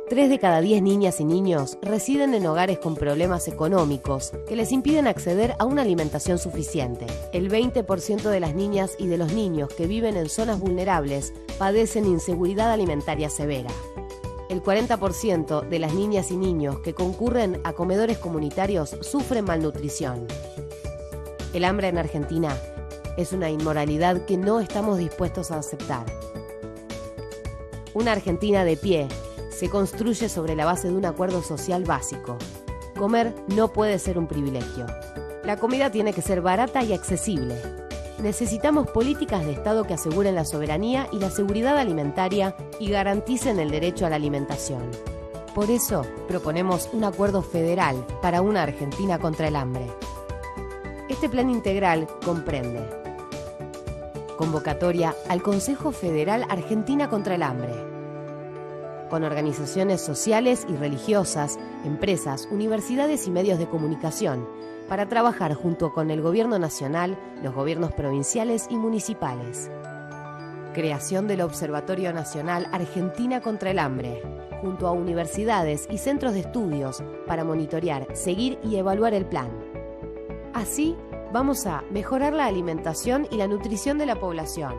3 de cada 10 niñas y niños residen en hogares con problemas económicos que les impiden acceder a una alimentación suficiente. El 20% de las niñas y de los niños que viven en zonas vulnerables padecen inseguridad alimentaria severa. El 40% de las niñas y niños que concurren a comedores comunitarios sufren malnutrición. El hambre en Argentina es una inmoralidad que no estamos dispuestos a aceptar. Una Argentina de pie se construye sobre la base de un acuerdo social básico. Comer no puede ser un privilegio. La comida tiene que ser barata y accesible. Necesitamos políticas de Estado que aseguren la soberanía y la seguridad alimentaria y garanticen el derecho a la alimentación. Por eso, proponemos un acuerdo federal para una Argentina contra el hambre. Este plan integral comprende convocatoria al Consejo Federal Argentina contra el Hambre, con organizaciones sociales y religiosas, empresas, universidades y medios de comunicación, para trabajar junto con el Gobierno Nacional, los gobiernos provinciales y municipales. Creación del Observatorio Nacional Argentina contra el Hambre, junto a universidades y centros de estudios para monitorear, seguir y evaluar el plan. Así, vamos a mejorar la alimentación y la nutrición de la población,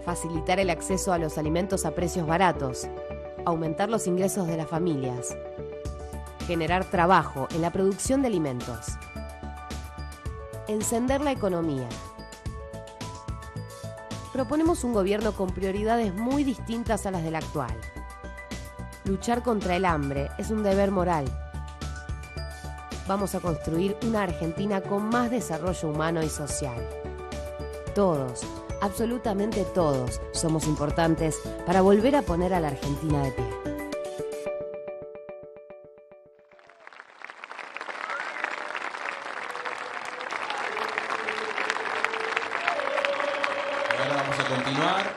facilitar el acceso a los alimentos a precios baratos, aumentar los ingresos de las familias, generar trabajo en la producción de alimentos, encender la economía. Proponemos un gobierno con prioridades muy distintas a las del actual. Luchar contra el hambre es un deber moral. Vamos a construir una Argentina con más desarrollo humano y social. Todos, absolutamente todos, somos importantes para volver a poner a la Argentina de pie. Ahora vamos a continuar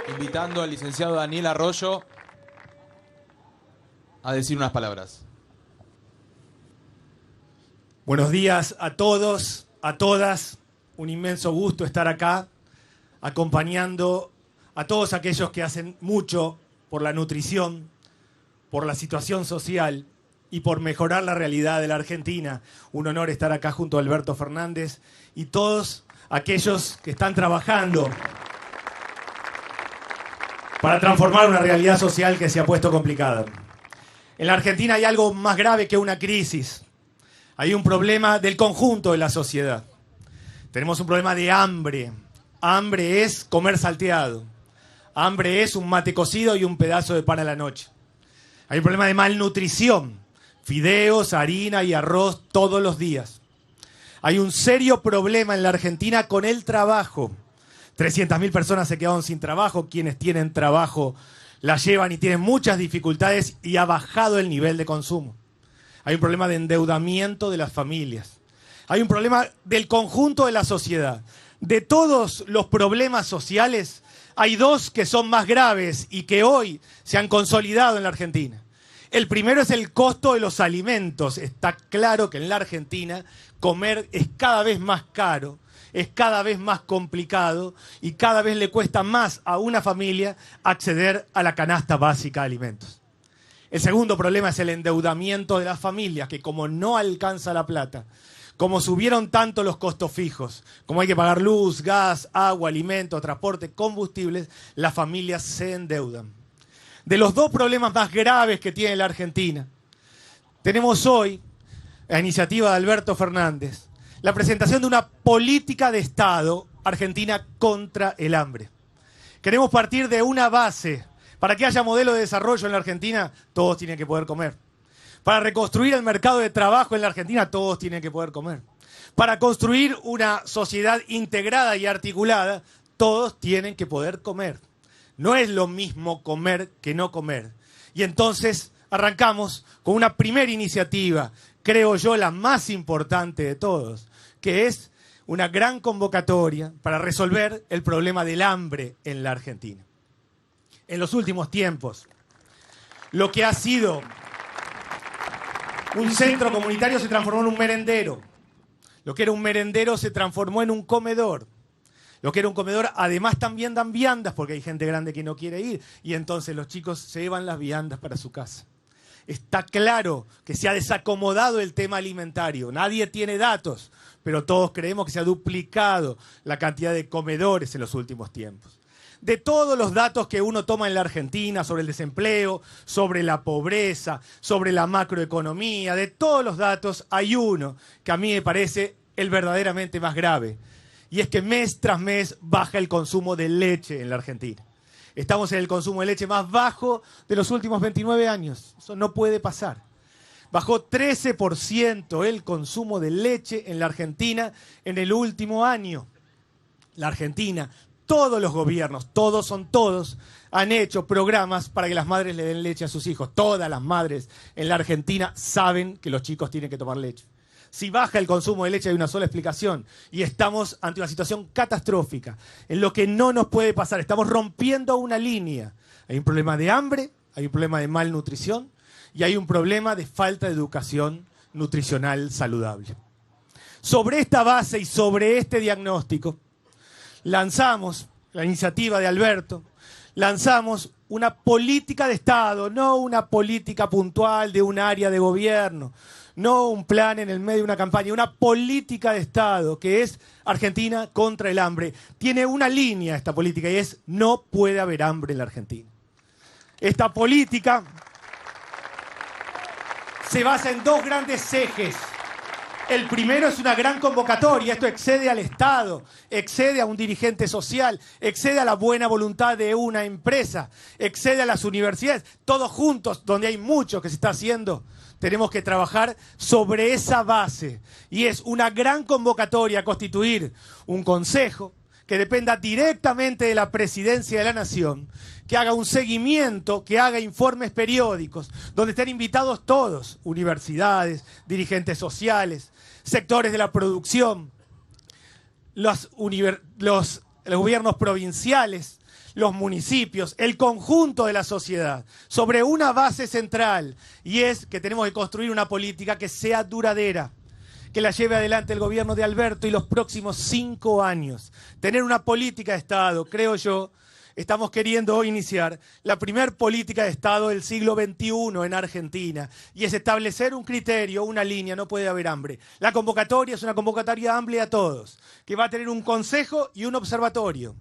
invitando al licenciado Daniel Arroyo a decir unas palabras. Buenos días a todos, a todas. Un inmenso gusto estar acá acompañando a todos aquellos que hacen mucho por la nutrición, por la situación social y por mejorar la realidad de la Argentina. Un honor estar acá junto a Alberto Fernández y todos aquellos que están trabajando para transformar una realidad social que se ha puesto complicada. En la Argentina hay algo más grave que una crisis. Hay un problema del conjunto de la sociedad. Tenemos un problema de hambre. Hambre es comer salteado. Hambre es un mate cocido y un pedazo de pan a la noche. Hay un problema de malnutrición. Fideos, harina y arroz todos los días. Hay un serio problema en la Argentina con el trabajo. 300.000 personas se quedaron sin trabajo. Quienes tienen trabajo la llevan y tienen muchas dificultades y ha bajado el nivel de consumo. Hay un problema de endeudamiento de las familias. Hay un problema del conjunto de la sociedad. De todos los problemas sociales, hay dos que son más graves y que hoy se han consolidado en la Argentina. El primero es el costo de los alimentos. Está claro que en la Argentina comer es cada vez más caro, es cada vez más complicado y cada vez le cuesta más a una familia acceder a la canasta básica de alimentos. El segundo problema es el endeudamiento de las familias, que como no alcanza la plata, como subieron tanto los costos fijos, como hay que pagar luz, gas, agua, alimentos, transporte, combustibles, las familias se endeudan. De los dos problemas más graves que tiene la Argentina, tenemos hoy, a iniciativa de Alberto Fernández, la presentación de una política de Estado argentina contra el hambre. Queremos partir de una base. Para que haya modelo de desarrollo en la Argentina, todos tienen que poder comer. Para reconstruir el mercado de trabajo en la Argentina, todos tienen que poder comer. Para construir una sociedad integrada y articulada, todos tienen que poder comer. No es lo mismo comer que no comer. Y entonces arrancamos con una primera iniciativa, creo yo la más importante de todos, que es una gran convocatoria para resolver el problema del hambre en la Argentina. En los últimos tiempos, lo que ha sido un centro comunitario se transformó en un merendero. Lo que era un merendero se transformó en un comedor. Lo que era un comedor, además también dan viandas, porque hay gente grande que no quiere ir, y entonces los chicos se llevan las viandas para su casa. Está claro que se ha desacomodado el tema alimentario. Nadie tiene datos, pero todos creemos que se ha duplicado la cantidad de comedores en los últimos tiempos. De todos los datos que uno toma en la Argentina sobre el desempleo, sobre la pobreza, sobre la macroeconomía, de todos los datos hay uno que a mí me parece el verdaderamente más grave. Y es que mes tras mes baja el consumo de leche en la Argentina. Estamos en el consumo de leche más bajo de los últimos 29 años. Eso no puede pasar. Bajó 13% el consumo de leche en la Argentina en el último año. La Argentina, todos los gobiernos, todos, han hecho programas para que las madres le den leche a sus hijos. Todas las madres en la Argentina saben que los chicos tienen que tomar leche. Si baja el consumo de leche hay una sola explicación, y estamos ante una situación catastrófica, en lo que no nos puede pasar. Estamos rompiendo una línea. Hay un problema de hambre, hay un problema de malnutrición y hay un problema de falta de educación nutricional saludable. Sobre esta base y sobre este diagnóstico, lanzamos la iniciativa de Alberto, lanzamos una política de Estado, no una política puntual de un área de gobierno, no un plan en el medio de una campaña, una política de Estado que es Argentina contra el hambre. Tiene una línea esta política y es: no puede haber hambre en la Argentina. Esta política se basa en dos grandes ejes. El primero es una gran convocatoria. Esto excede al Estado, excede a un dirigente social, excede a la buena voluntad de una empresa, excede a las universidades. Todos juntos, donde hay mucho que se está haciendo, tenemos que trabajar sobre esa base. Y es una gran convocatoria a constituir un consejo que dependa directamente de la Presidencia de la Nación, que haga un seguimiento, que haga informes periódicos, donde estén invitados todos: universidades, dirigentes sociales, sectores de la producción, los gobiernos provinciales, los municipios, el conjunto de la sociedad, sobre una base central, y es que tenemos que construir una política que sea duradera, que la lleve adelante el gobierno de Alberto y los próximos 5 años. Tener una política de Estado, creo yo. Estamos queriendo hoy iniciar la primer política de Estado del siglo XXI en Argentina, y es establecer un criterio, una línea. No puede haber hambre. La convocatoria es una convocatoria amplia a todos, que va a tener un consejo y un observatorio.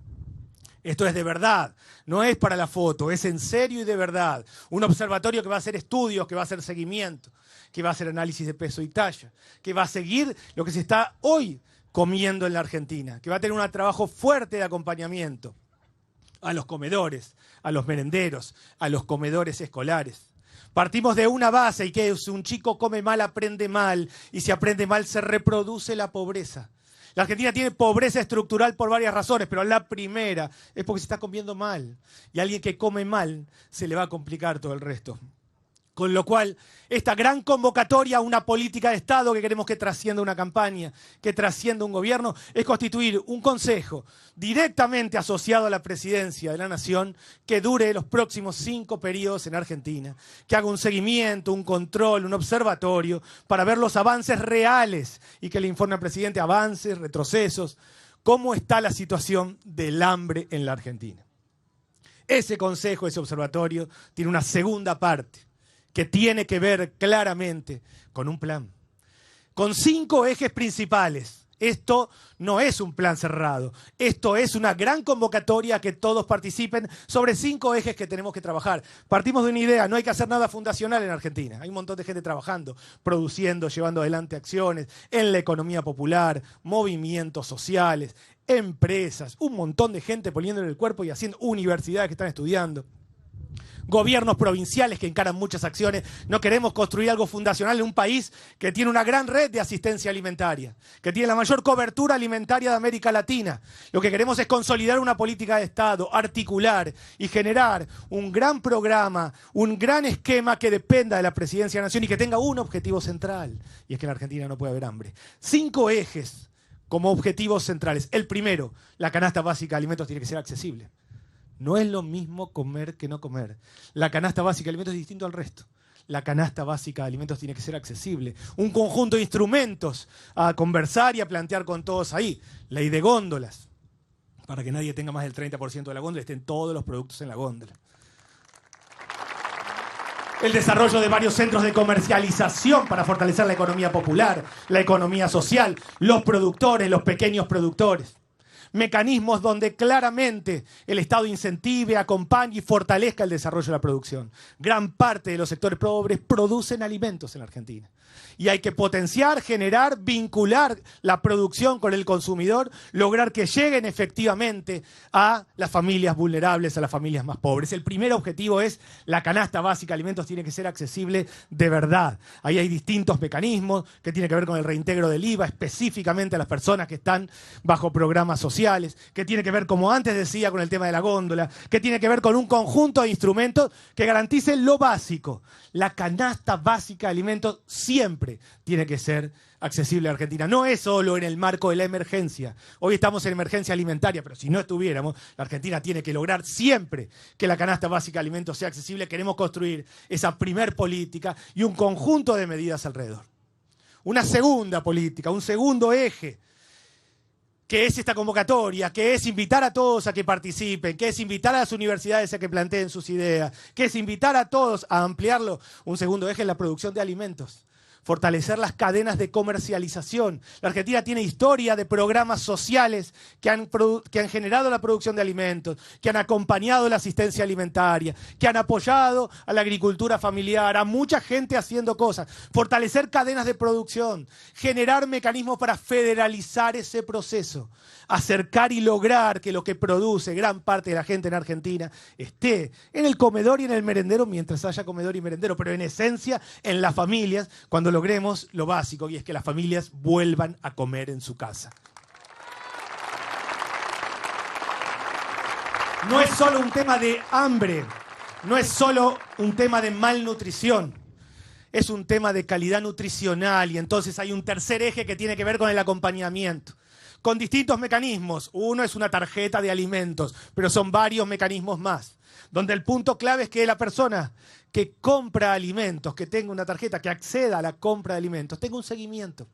Esto es de verdad, no es para la foto, es en serio y de verdad. Un observatorio que va a hacer estudios, que va a hacer seguimiento, que va a hacer análisis de peso y talla, que va a seguir lo que se está hoy comiendo en la Argentina, que va a tener un trabajo fuerte de acompañamiento a los comedores, a los merenderos, a los comedores escolares. Partimos de una base, y que si un chico come mal, aprende mal, y si aprende mal se reproduce la pobreza. La Argentina tiene pobreza estructural por varias razones, pero la primera es porque se está comiendo mal. Y a alguien que come mal se le va a complicar todo el resto. Con lo cual, esta gran convocatoria a una política de Estado que queremos que trascienda una campaña, que trascienda un gobierno, es constituir un consejo directamente asociado a la Presidencia de la Nación, que dure los próximos 5 periodos en Argentina, que haga un seguimiento, un control, un observatorio para ver los avances reales y que le informe al presidente avances, retrocesos, cómo está la situación del hambre en la Argentina. Ese consejo, ese observatorio, tiene una segunda parte que tiene que ver claramente con un plan, con 5 ejes principales. Esto no es un plan cerrado, esto es una gran convocatoria a que todos participen sobre 5 ejes que tenemos que trabajar. Partimos de una idea: no hay que hacer nada fundacional en Argentina. Hay un montón de gente trabajando, produciendo, llevando adelante acciones en la economía popular, movimientos sociales, empresas, un montón de gente poniéndole el cuerpo y haciendo universidades que están estudiando. Gobiernos provinciales que encaran muchas acciones. No queremos construir algo fundacional en un país que tiene una gran red de asistencia alimentaria, que tiene la mayor cobertura alimentaria de América Latina. Lo que queremos es consolidar una política de Estado, articular y generar un gran programa, un gran esquema que dependa de la Presidencia de la Nación y que tenga un objetivo central, y es que en la Argentina no puede haber hambre. 5 ejes como objetivos centrales. El primero: la canasta básica de alimentos tiene que ser accesible. No es lo mismo comer que no comer. La canasta básica de alimentos es distinto al resto. La canasta básica de alimentos tiene que ser accesible. Un conjunto de instrumentos a conversar y a plantear con todos ahí. Ley de góndolas. para que nadie tenga más del 30% de la góndola, estén todos los productos en la góndola. El desarrollo de varios centros de comercialización para fortalecer la economía popular, la economía social, los productores, los pequeños productores. Mecanismos donde claramente el Estado incentive, acompañe y fortalezca el desarrollo de la producción. Gran parte de los sectores pobres producen alimentos en la Argentina. Y hay que potenciar, generar, vincular la producción con el consumidor, lograr que lleguen efectivamente a las familias vulnerables, a las familias más pobres. El primer objetivo es la canasta básica de alimentos tiene que ser accesible de verdad. Ahí hay distintos mecanismos que tienen que ver con el reintegro del IVA, específicamente a las personas que están bajo programas sociales, que tiene que ver, como antes decía, con el tema de la góndola, que tiene que ver con un conjunto de instrumentos que garanticen lo básico. La canasta básica de alimentos siempre tiene que ser accesible a Argentina. No es solo en el marco de la emergencia. Hoy estamos en emergencia alimentaria, pero si no estuviéramos, la Argentina tiene que lograr siempre que la canasta básica de alimentos sea accesible. Queremos construir esa primer política y un conjunto de medidas alrededor. Una segunda política, un segundo eje, que es esta convocatoria, que es invitar a todos a que participen, que es invitar a las universidades a que planteen sus ideas, que es invitar a todos a ampliarlo. Un segundo eje es la producción de alimentos. Fortalecer las cadenas de comercialización. La Argentina tiene historia de programas sociales que han generado la producción de alimentos, que han acompañado la asistencia alimentaria, que han apoyado a la agricultura familiar, a mucha gente haciendo cosas. Fortalecer cadenas de producción, generar mecanismos para federalizar ese proceso, acercar y lograr que lo que produce gran parte de la gente en Argentina esté en el comedor y en el merendero mientras haya comedor y merendero, pero en esencia en las familias, cuando logremos lo básico, y es que las familias vuelvan a comer en su casa. No es solo un tema de hambre, no es solo un tema de malnutrición, es un tema de calidad nutricional, y entonces hay un tercer eje que tiene que ver con el acompañamiento, con distintos mecanismos. Uno es una tarjeta de alimentos, pero son varios mecanismos más, donde el punto clave es que la persona que compra alimentos, que tenga una tarjeta, que acceda a la compra de alimentos, tenga un seguimiento.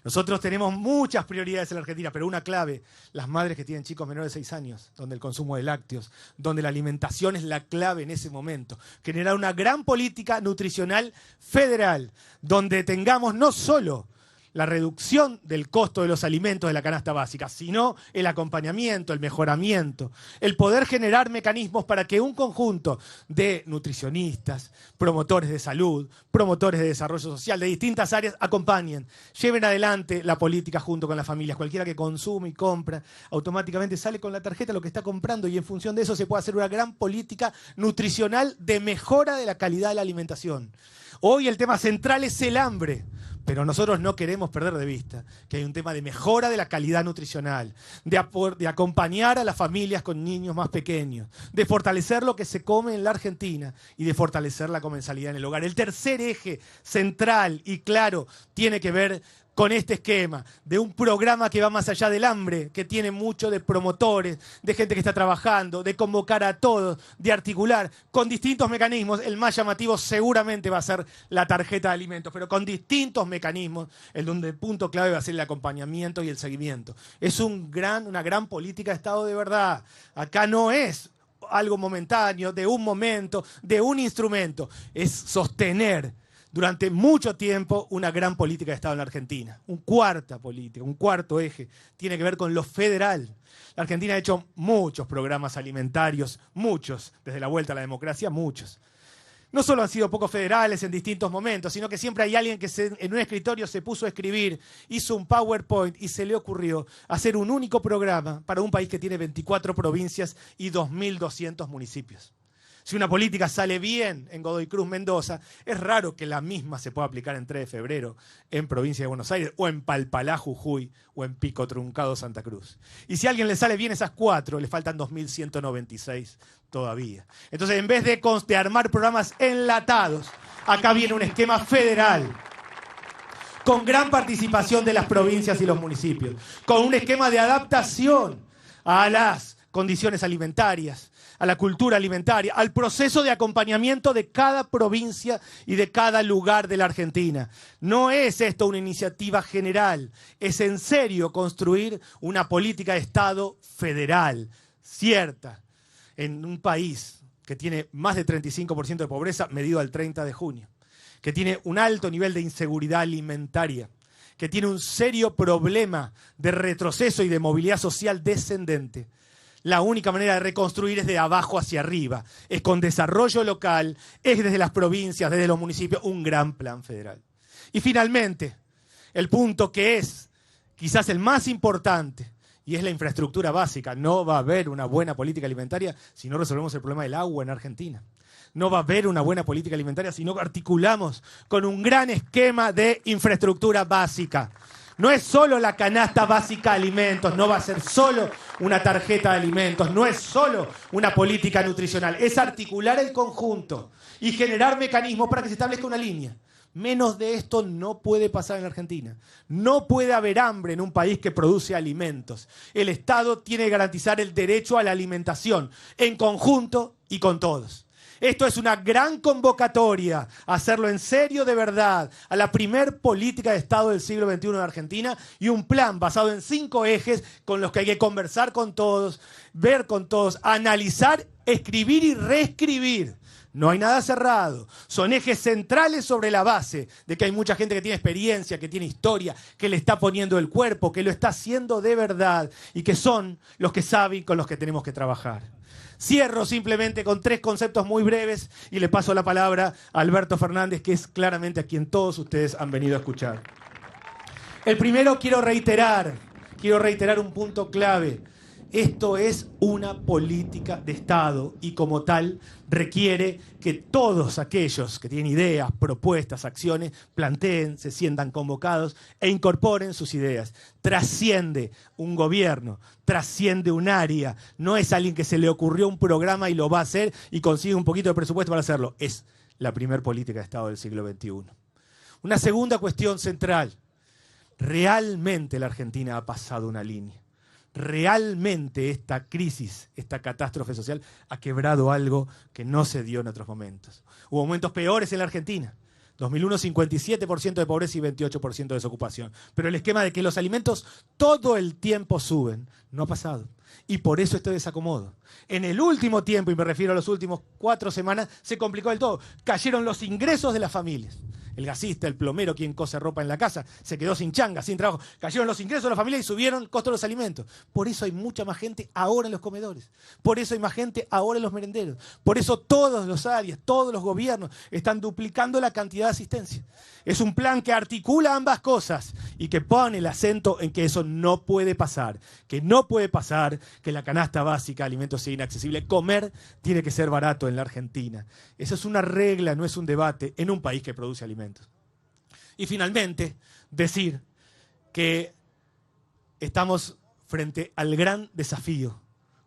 Nosotros tenemos muchas prioridades en la Argentina, pero una clave, las madres que tienen chicos menores de 6 años, donde el consumo de lácteos, donde la alimentación es la clave en ese momento. Generar una gran política nutricional federal, donde tengamos no solo la reducción del costo de los alimentos de la canasta básica, sino el acompañamiento, el mejoramiento, el poder generar mecanismos para que un conjunto de nutricionistas, promotores de salud, promotores de desarrollo social de distintas áreas acompañen, lleven adelante la política junto con las familias. Cualquiera que consume y compra, automáticamente sale con la tarjeta lo que está comprando, y en función de eso se puede hacer una gran política nutricional de mejora de la calidad de la alimentación. Hoy el tema central es el hambre, pero nosotros no queremos perder de vista que hay un tema de mejora de la calidad nutricional, de acompañar a las familias con niños más pequeños, de fortalecer lo que se come en la Argentina y de fortalecer la comensalidad en el hogar. El tercer eje central y claro tiene que ver con este esquema de un programa que va más allá del hambre, que tiene mucho de promotores, de gente que está trabajando, de convocar a todos, de articular con distintos mecanismos. El más llamativo seguramente va a ser la tarjeta de alimentos, pero con distintos mecanismos, en donde el punto clave va a ser el acompañamiento y el seguimiento. Es una gran política de Estado de verdad. Acá no es algo momentáneo, de un momento, de un instrumento. Es sostener durante mucho tiempo una gran política de Estado en la Argentina. Un cuarto eje, tiene que ver con lo federal. La Argentina ha hecho muchos programas alimentarios, muchos, desde la vuelta a la democracia, muchos. No solo han sido poco federales en distintos momentos, sino que siempre hay alguien que en un escritorio se puso a escribir, hizo un PowerPoint y se le ocurrió hacer un único programa para un país que tiene 24 provincias y 2.200 municipios. Si una política sale bien en Godoy Cruz, Mendoza, es raro que la misma se pueda aplicar en 3 de febrero en provincia de Buenos Aires, o en Palpalá, Jujuy, o en Pico Truncado, Santa Cruz. Y si a alguien le sale bien esas 4, le faltan 2.196 todavía. Entonces, en vez de armar programas enlatados, acá viene un esquema federal, con gran participación de las provincias y los municipios, con un esquema de adaptación a las condiciones alimentarias, a la cultura alimentaria, al proceso de acompañamiento de cada provincia y de cada lugar de la Argentina. No es esto una iniciativa general, es en serio construir una política de Estado federal, cierta, en un país que tiene más de 35% de pobreza medido al 30 de junio, que tiene un alto nivel de inseguridad alimentaria, que tiene un serio problema de retroceso y de movilidad social descendente. La única manera de reconstruir es de abajo hacia arriba, es con desarrollo local, es desde las provincias, desde los municipios, un gran plan federal. Y finalmente, el punto que es quizás el más importante, y es la infraestructura básica. No va a haber una buena política alimentaria si no resolvemos el problema del agua en Argentina. No va a haber una buena política alimentaria si no articulamos con un gran esquema de infraestructura básica. No es solo la canasta básica de alimentos, no va a ser solo una tarjeta de alimentos, no es solo una política nutricional, es articular el conjunto y generar mecanismos para que se establezca una línea. Menos de esto no puede pasar en la Argentina. No puede haber hambre en un país que produce alimentos. El Estado tiene que garantizar el derecho a la alimentación, en conjunto y con todos. Esto es una gran convocatoria, hacerlo en serio de verdad, a la primer política de Estado del siglo XXI en Argentina y un plan basado en 5 ejes con los que hay que conversar con todos, ver con todos, analizar, escribir y reescribir. No hay nada cerrado. Son ejes centrales sobre la base de que hay mucha gente que tiene experiencia, que tiene historia, que le está poniendo el cuerpo, que lo está haciendo de verdad y que son los que saben con los que tenemos que trabajar. Cierro simplemente con 3 conceptos muy breves y le paso la palabra a Alberto Fernández, que es claramente a quien todos ustedes han venido a escuchar. El primero, quiero reiterar un punto clave. Esto es una política de Estado y como tal requiere que todos aquellos que tienen ideas, propuestas, acciones, planteen, se sientan convocados e incorporen sus ideas. Trasciende un gobierno, trasciende un área. No es alguien que se le ocurrió un programa y lo va a hacer y consigue un poquito de presupuesto para hacerlo. Es la primer política de Estado del siglo XXI. Una segunda cuestión central. Realmente la Argentina ha pasado una línea. Realmente esta crisis, esta catástrofe social ha quebrado algo que no se dio en otros momentos. Hubo momentos peores en la Argentina. 2001, 57% de pobreza y 28% de desocupación. Pero el esquema de que los alimentos todo el tiempo suben no ha pasado. Y por eso este desacomodo. En el último tiempo, y me refiero a los últimos 4 semanas, se complicó del todo. Cayeron los ingresos de las familias. El gasista, el plomero, quien cose ropa en la casa, se quedó sin changa, sin trabajo. Cayeron los ingresos de la familia y subieron el costo de los alimentos. Por eso hay mucha más gente ahora en los comedores. Por eso hay más gente ahora en los merenderos. Por eso todos los áreas, todos los gobiernos están duplicando la cantidad de asistencia. Es un plan que articula ambas cosas y que pone el acento en que eso no puede pasar. Que no puede pasar que la canasta básica de alimentos sea inaccesible. Comer tiene que ser barato en la Argentina. Esa es una regla, no es un debate en un país que produce alimentos. Y finalmente, decir que estamos frente al gran desafío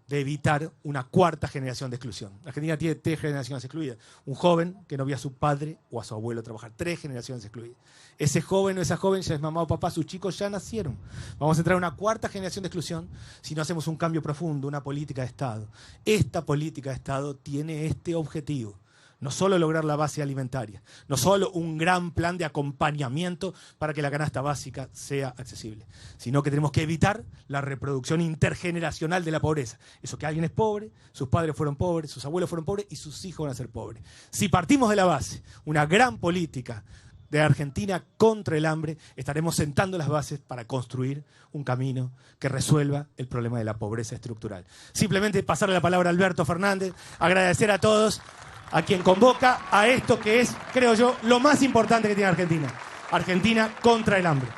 de evitar una 4ª generación de exclusión. La Argentina tiene 3 generaciones excluidas. Un joven que no vio a su padre o a su abuelo trabajar. 3 generaciones excluidas. Ese joven o esa joven ya es mamá o papá, sus chicos ya nacieron. Vamos a entrar a una 4ª generación de exclusión si no hacemos un cambio profundo, una política de Estado. Esta política de Estado tiene este objetivo. No solo lograr la base alimentaria, no solo un gran plan de acompañamiento para que la canasta básica sea accesible, sino que tenemos que evitar la reproducción intergeneracional de la pobreza. Eso que alguien es pobre, sus padres fueron pobres, sus abuelos fueron pobres y sus hijos van a ser pobres. Si partimos de la base, una gran política de Argentina contra el hambre, estaremos sentando las bases para construir un camino que resuelva el problema de la pobreza estructural. Simplemente pasarle la palabra a Alberto Fernández, agradecer a todos, a quien convoca a esto que es, creo yo, lo más importante que tiene Argentina. Argentina contra el hambre.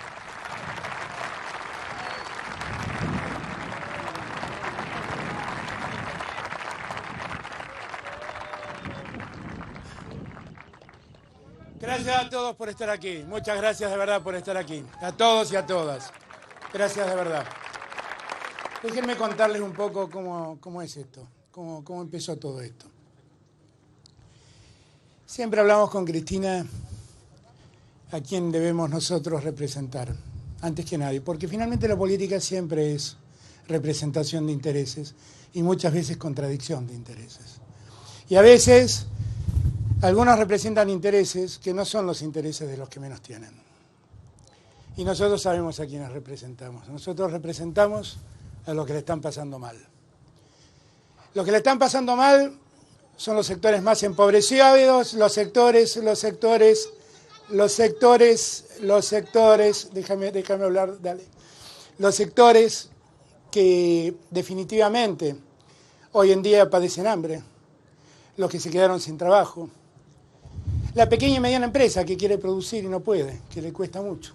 Gracias a todos por estar aquí. Muchas gracias de verdad por estar aquí. A todos y a todas. Gracias de verdad. Déjenme contarles un poco cómo es esto, cómo empezó todo esto. Siempre hablamos con Cristina a quien debemos nosotros representar, antes que nadie, porque finalmente la política siempre es representación de intereses y muchas veces contradicción de intereses. Y a veces algunos representan intereses que no son los intereses de los que menos tienen. Y nosotros sabemos a quiénes representamos. Nosotros representamos a los que le están pasando mal. Los que le están pasando mal son los sectores más empobrecidos, los sectores, déjame hablar, dale. Los sectores que definitivamente hoy en día padecen hambre, los que se quedaron sin trabajo, la pequeña y mediana empresa que quiere producir y no puede, que le cuesta mucho,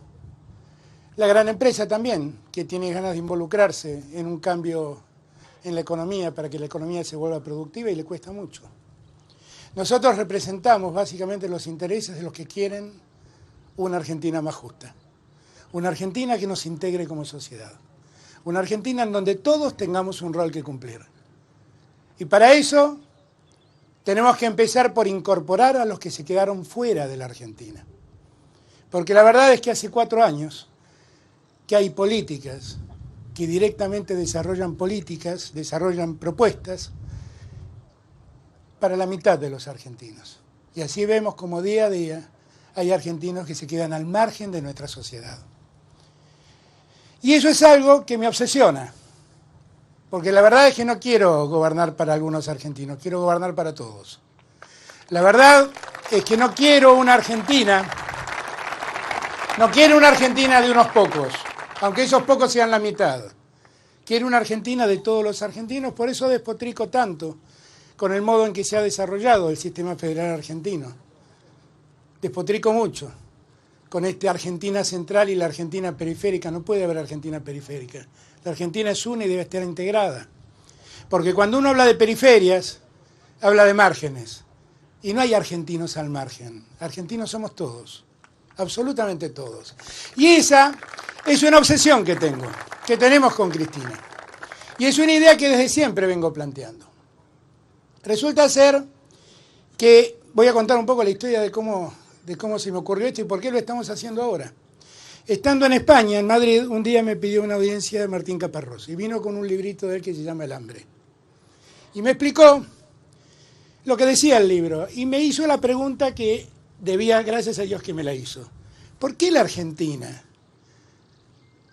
la gran empresa también, que tiene ganas de involucrarse en un cambio en la economía para que la economía se vuelva productiva y le cuesta mucho. Nosotros representamos básicamente los intereses de los que quieren una Argentina más justa, una Argentina que nos integre como sociedad, una Argentina en donde todos tengamos un rol que cumplir. Y para eso tenemos que empezar por incorporar a los que se quedaron fuera de la Argentina. Porque la verdad es que hace 4 años que hay políticas que directamente desarrollan propuestas para la mitad de los argentinos. Y así vemos como día a día hay argentinos que se quedan al margen de nuestra sociedad. Y eso es algo que me obsesiona, porque la verdad es que no quiero gobernar para algunos argentinos, quiero gobernar para todos. La verdad es que no quiero una Argentina de unos pocos, aunque esos pocos sean la mitad. Quiero una Argentina de todos los argentinos, por eso despotrico tanto con el modo en que se ha desarrollado el sistema federal argentino. Despotrico mucho con Argentina central y la Argentina periférica. No puede haber Argentina periférica. La Argentina es una y debe estar integrada. Porque cuando uno habla de periferias, habla de márgenes. Y no hay argentinos al margen. Argentinos somos todos, absolutamente todos. Y esa es una obsesión que tenemos con Cristina. Y es una idea que desde siempre vengo planteando. Resulta ser que, voy a contar un poco la historia de cómo se me ocurrió esto y por qué lo estamos haciendo ahora. Estando en España, en Madrid, un día me pidió una audiencia de Martín Caparrós y vino con un librito de él que se llama El hambre. Y me explicó lo que decía el libro y me hizo la pregunta que debía, gracias a Dios que me la hizo. ¿Por qué la Argentina,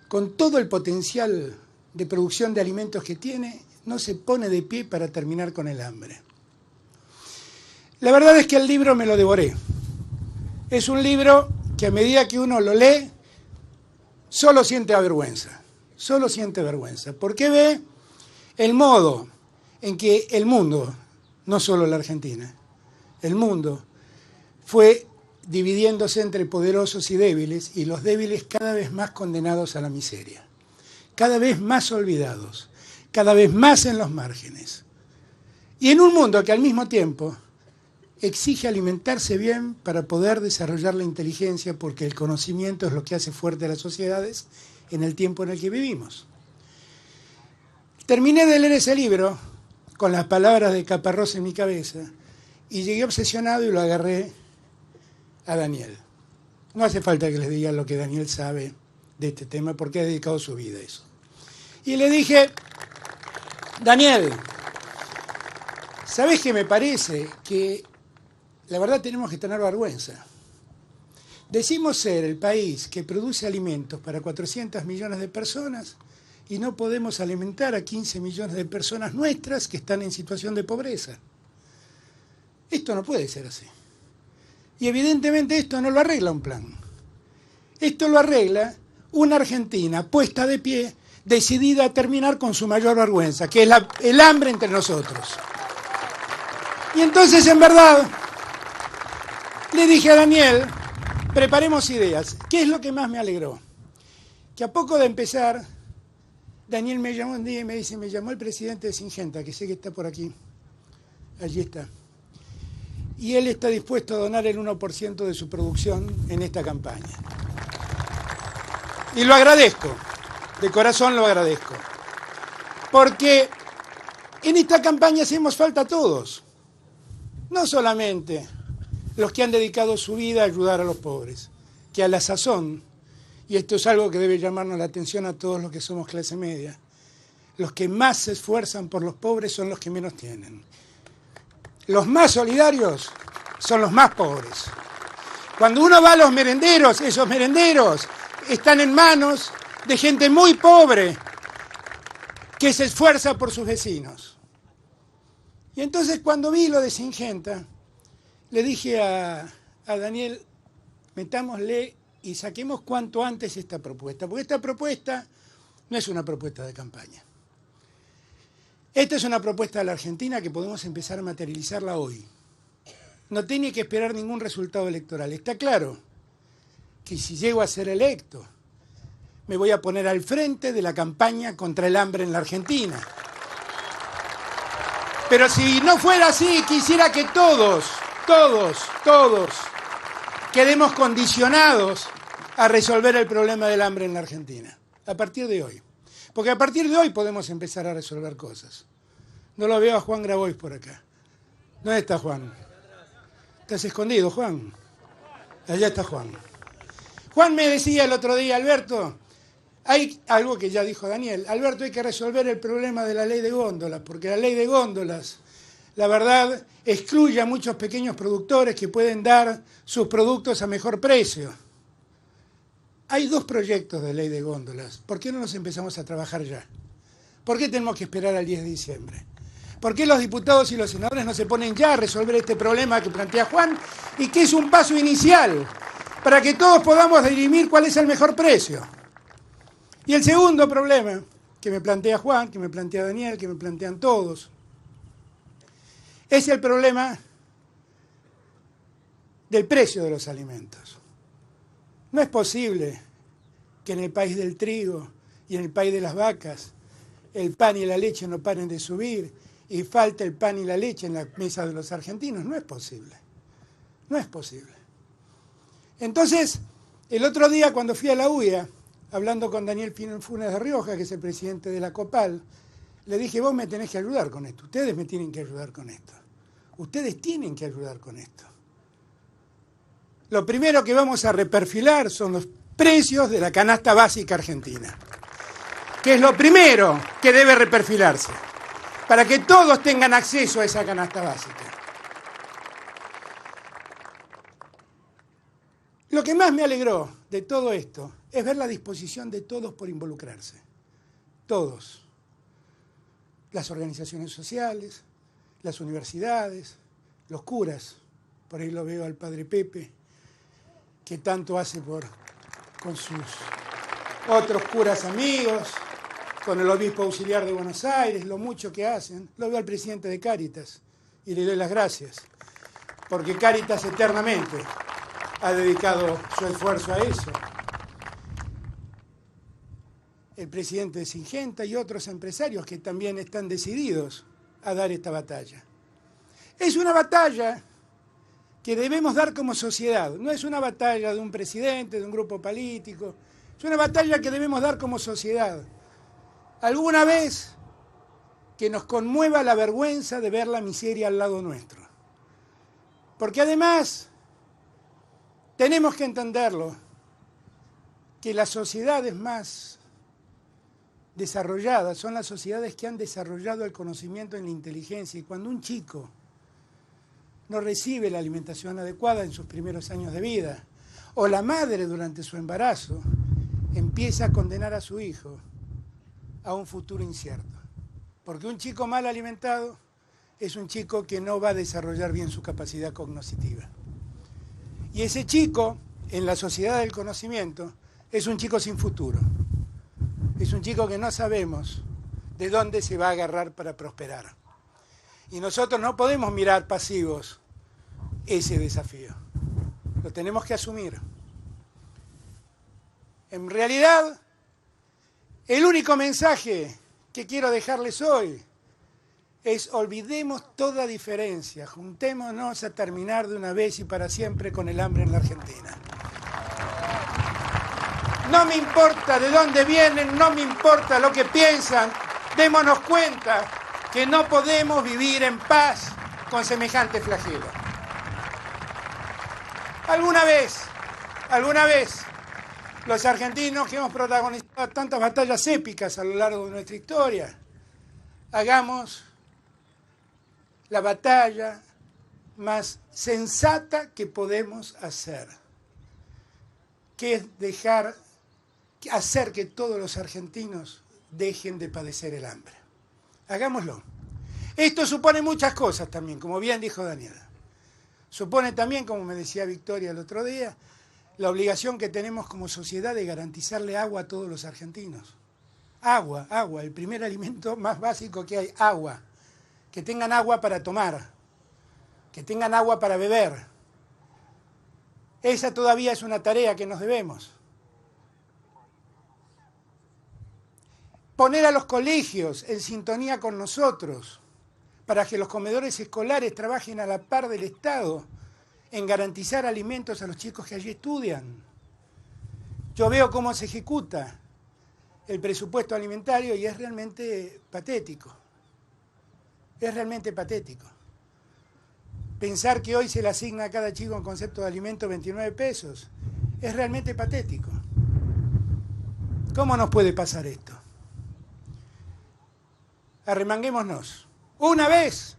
con todo el potencial de producción de alimentos que tiene, no se pone de pie para terminar con el hambre? La verdad es que el libro me lo devoré. Es un libro que a medida que uno lo lee, solo siente vergüenza, porque ve el modo en que el mundo, no solo la Argentina, el mundo fue dividiéndose entre poderosos y débiles, y los débiles cada vez más condenados a la miseria, cada vez más olvidados, cada vez más en los márgenes. Y en un mundo que al mismo tiempo exige alimentarse bien para poder desarrollar la inteligencia, porque el conocimiento es lo que hace fuerte a las sociedades en el tiempo en el que vivimos. Terminé de leer ese libro con las palabras de Caparrós en mi cabeza y llegué obsesionado y lo agarré a Daniel. No hace falta que les diga lo que Daniel sabe de este tema porque ha dedicado su vida a eso. Y le dije: Daniel, ¿sabés qué me parece? Que la verdad tenemos que tener vergüenza. Decimos ser el país que produce alimentos para 400 millones de personas y no podemos alimentar a 15 millones de personas nuestras que están en situación de pobreza. Esto no puede ser así. Y evidentemente esto no lo arregla un plan. Esto lo arregla una Argentina puesta de pie, decidida a terminar con su mayor vergüenza, que es el hambre entre nosotros. Y entonces, en verdad, le dije a Daniel, preparemos ideas. ¿Qué es lo que más me alegró? Que a poco de empezar, Daniel me llamó un día y me dice: me llamó el presidente de Syngenta, que sé que está por aquí. Allí está. Y él está dispuesto a donar el 1% de su producción en esta campaña. Y lo agradezco, de corazón lo agradezco. Porque en esta campaña hacemos falta a todos. No solamente los que han dedicado su vida a ayudar a los pobres, que a la sazón, y esto es algo que debe llamarnos la atención a todos los que somos clase media, los que más se esfuerzan por los pobres son los que menos tienen. Los más solidarios son los más pobres. Cuando uno va a los merenderos, esos merenderos están en manos de gente muy pobre que se esfuerza por sus vecinos. Y entonces cuando vi lo de Syngenta, le dije a Daniel, metámosle y saquemos cuanto antes esta propuesta, porque esta propuesta no es una propuesta de campaña. Esta es una propuesta de la Argentina que podemos empezar a materializarla hoy. No tiene que esperar ningún resultado electoral. Está claro que si llego a ser electo, me voy a poner al frente de la campaña contra el hambre en la Argentina. Pero si no fuera así, quisiera que todos quedemos condicionados a resolver el problema del hambre en la Argentina, a partir de hoy. Porque a partir de hoy podemos empezar a resolver cosas. No lo veo a Juan Grabois por acá. ¿Dónde está Juan? ¿Estás escondido, Juan? Allá está Juan. Juan me decía el otro día, Alberto, hay algo que ya dijo Daniel, Alberto, hay que resolver el problema de la ley de góndolas, porque la ley de góndolas, la verdad, excluye a muchos pequeños productores que pueden dar sus productos a mejor precio. Hay 2 proyectos de ley de góndolas. ¿Por qué no los empezamos a trabajar ya? ¿Por qué tenemos que esperar al 10 de diciembre? ¿Por qué los diputados y los senadores no se ponen ya a resolver este problema que plantea Juan y que es un paso inicial para que todos podamos dirimir cuál es el mejor precio? Y el segundo problema que me plantea Juan, que me plantea Daniel, que me plantean todos, es el problema del precio de los alimentos. No es posible que en el país del trigo y en el país de las vacas el pan y la leche no paren de subir y falte el pan y la leche en la mesa de los argentinos. No es posible. No es posible. Entonces, el otro día cuando fui a la UIA, hablando con Daniel Funes de Rioja, que es el presidente de la COPAL, le dije, vos me tenés que ayudar con esto. Ustedes me tienen que ayudar con esto. Ustedes tienen que ayudar con esto. Lo primero que vamos a reperfilar son los precios de la canasta básica argentina, que es lo primero que debe reperfilarse, para que todos tengan acceso a esa canasta básica. Lo que más me alegró de todo esto es ver la disposición de todos por involucrarse. Todos. Las organizaciones sociales, las universidades, los curas. Por ahí lo veo al padre Pepe, que tanto hace con sus otros curas amigos, con el obispo auxiliar de Buenos Aires, lo mucho que hacen. Lo veo al presidente de Cáritas y le doy las gracias, porque Cáritas eternamente ha dedicado su esfuerzo a eso. El presidente de Syngenta y otros empresarios que también están decididos a dar esta batalla. Es una batalla que debemos dar como sociedad. No es una batalla de un presidente, de un grupo político. Es una batalla que debemos dar como sociedad. Alguna vez que nos conmueva la vergüenza de ver la miseria al lado nuestro. Porque además tenemos que entenderlo, que las sociedades más desarrolladas son las sociedades que han desarrollado el conocimiento en la inteligencia. Y cuando un chico no recibe la alimentación adecuada en sus primeros años de vida, o la madre durante su embarazo empieza a condenar a su hijo a un futuro incierto. Porque un chico mal alimentado es un chico que no va a desarrollar bien su capacidad cognitiva. Y ese chico, en la sociedad del conocimiento, es un chico sin futuro. Es un chico que no sabemos de dónde se va a agarrar para prosperar. Y nosotros no podemos mirar pasivos ese desafío. Lo tenemos que asumir. En realidad, el único mensaje que quiero dejarles hoy es: olvidemos toda diferencia, juntémonos a terminar de una vez y para siempre con el hambre en la Argentina. No me importa de dónde vienen, no me importa lo que piensan, démonos cuenta que no podemos vivir en paz con semejante flagelo. Alguna vez, los argentinos que hemos protagonizado tantas batallas épicas a lo largo de nuestra historia, hagamos la batalla más sensata que podemos hacer, que es hacer que todos los argentinos dejen de padecer el hambre. Hagámoslo. Esto supone muchas cosas también, como bien dijo Daniela. Supone también, como me decía Victoria el otro día, la obligación que tenemos como sociedad de garantizarle agua a todos los argentinos. Agua, agua, el primer alimento más básico que hay, agua. Que tengan agua para tomar, que tengan agua para beber. Esa todavía es una tarea que nos debemos. Poner a los colegios en sintonía con nosotros, para que los comedores escolares trabajen a la par del Estado en garantizar alimentos a los chicos que allí estudian. Yo veo cómo se ejecuta el presupuesto alimentario y es realmente patético. Es realmente patético. Pensar que hoy se le asigna a cada chico en concepto de alimento 29 pesos es realmente patético. ¿Cómo nos puede pasar esto? Arremanguémonos. Una vez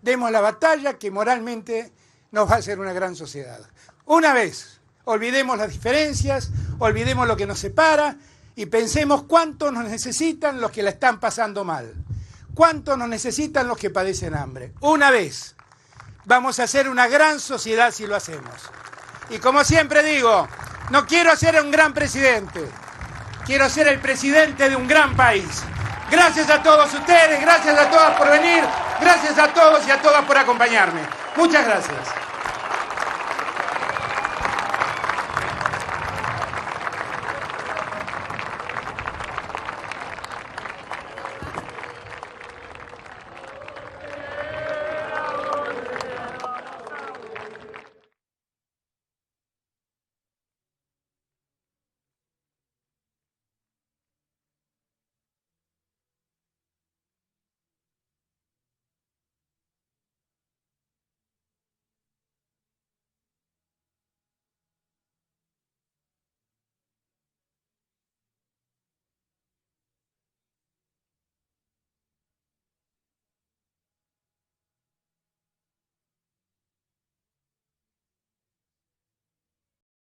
demos la batalla que moralmente nos va a hacer una gran sociedad. Una vez. Olvidemos las diferencias, olvidemos lo que nos separa y pensemos cuánto nos necesitan los que la están pasando mal. ¿Cuánto nos necesitan los que padecen hambre? Una vez. Vamos a hacer una gran sociedad si lo hacemos. Y como siempre digo, no quiero ser un gran presidente, quiero ser el presidente de un gran país. Gracias a todos ustedes, gracias a todas por venir, gracias a todos y a todas por acompañarme. Muchas gracias.